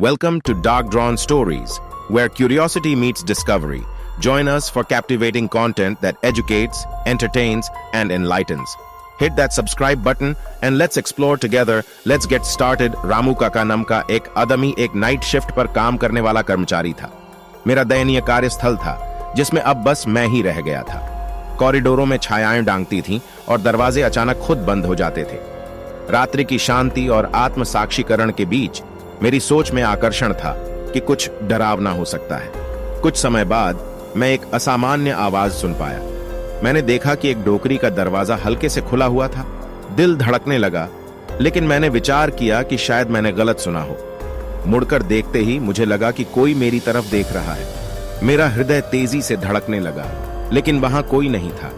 Welcome to Dark Drawn Stories, where curiosity meets discovery. Join us for captivating content that educates, entertains, and enlightens. Hit that subscribe button and let's explore together. Let's get started. Ramu काका नाम का एक आदमी एक night shift पर काम करने वाला कर्मचारी था। मेरा दयनीय कार्यस्थल था जिसमें अब बस मैं ही रह गया था। कॉरिडोरों में छायाएं डांगती थीं और दरवाजे अचानक खुद बंद हो जाते थे। रात्रि की शांति और आत्म साक्षीकरण के बीच मेरी सोच में आकर्षण था कि कुछ डरावना हो सकता है। कुछ समय बाद मैं एक असामान्य आवाज सुन पाया। मैंने देखा कि एक डोकरी का दरवाजा हल्के से खुला हुआ था। दिल धड़कने लगा, लेकिन मैंने विचार किया कि शायद मैंने गलत सुना हो। मुड़कर देखते ही मुझे लगा कि कोई मेरी तरफ देख रहा है। मेरा हृदय तेजी से धड़कने लगा, लेकिन वहां कोई नहीं था।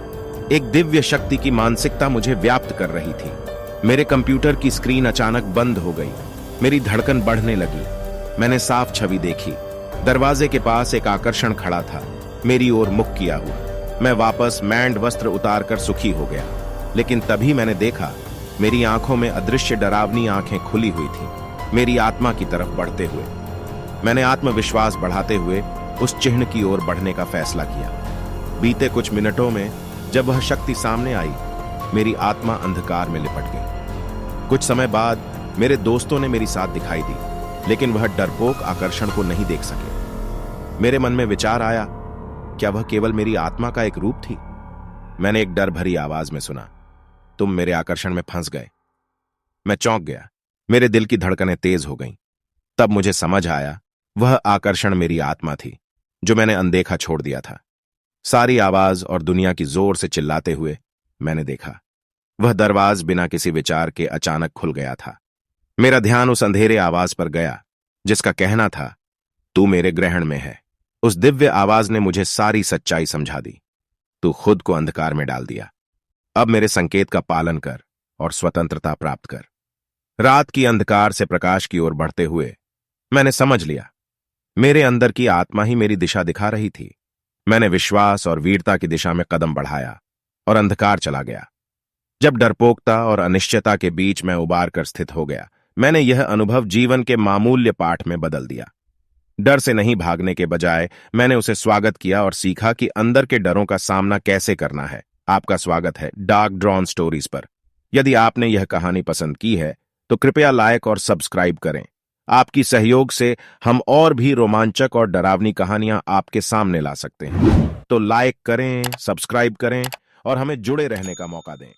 एक दिव्य शक्ति की मानसिकता मुझे व्याप्त कर रही थी। मेरे कंप्यूटर की स्क्रीन अचानक बंद हो गई। मेरी धड़कन बढ़ने लगी। मैंने साफ छवि देखी। दरवाजे के पास एक आकर्षण खड़ा था, मेरी ओर मुख किया हुआ। मैं वापस मैंड वस्त्र उतारकर सुखी हो गया, लेकिन तभी मैंने देखा मेरी आंखों में अदृश्य डरावनी आंखें खुली हुई थीं, मेरी आत्मा की तरफ बढ़ते हुए। मैंने आत्मविश्वास बढ़ाते हुए उस चिन्ह की ओर बढ़ने का फैसला किया। बीते कुछ मिनटों में जब वह शक्ति सामने आई, मेरी आत्मा अंधकार में लिपट गई। कुछ समय बाद मेरे दोस्तों ने मेरी साथ दिखाई दी, लेकिन वह डरपोक आकर्षण को नहीं देख सके। मेरे मन में विचार आया, क्या वह केवल मेरी आत्मा का एक रूप थी? मैंने एक डर भरी आवाज में सुना, तुम मेरे आकर्षण में फंस गए। मैं चौंक गया। मेरे दिल की धड़कनें तेज हो गईं। तब मुझे समझ आया, वह आकर्षण मेरी आत्मा थी जो मैंने अनदेखा छोड़ दिया था। सारी आवाज और दुनिया की जोर से चिल्लाते हुए मैंने देखा, वह दरवाज बिना किसी विचार के अचानक खुल गया था। मेरा ध्यान उस अंधेरे आवाज पर गया जिसका कहना था, तू मेरे ग्रहण में है। उस दिव्य आवाज ने मुझे सारी सच्चाई समझा दी। तू खुद को अंधकार में डाल दिया। अब मेरे संकेत का पालन कर और स्वतंत्रता प्राप्त कर। रात की अंधकार से प्रकाश की ओर बढ़ते हुए मैंने समझ लिया, मेरे अंदर की आत्मा ही मेरी दिशा दिखा रही थी। मैंने विश्वास और वीरता की दिशा में कदम बढ़ाया और अंधकार चला गया। जब डरपोकता और अनिश्चयता के बीच मैं उबार कर स्थित हो गया, मैंने यह अनुभव जीवन के मामूल्य पाठ में बदल दिया। डर से नहीं भागने के बजाय मैंने उसे स्वागत किया और सीखा कि अंदर के डरों का सामना कैसे करना है। आपका स्वागत है डार्क ड्रॉन स्टोरीज पर। यदि आपने यह कहानी पसंद की है तो कृपया लाइक और सब्सक्राइब करें। आपकी सहयोग से हम और भी रोमांचक और डरावनी कहानियां आपके सामने ला सकते हैं। तो लाइक करें, सब्सक्राइब करें और हमें जुड़े रहने का मौका दें।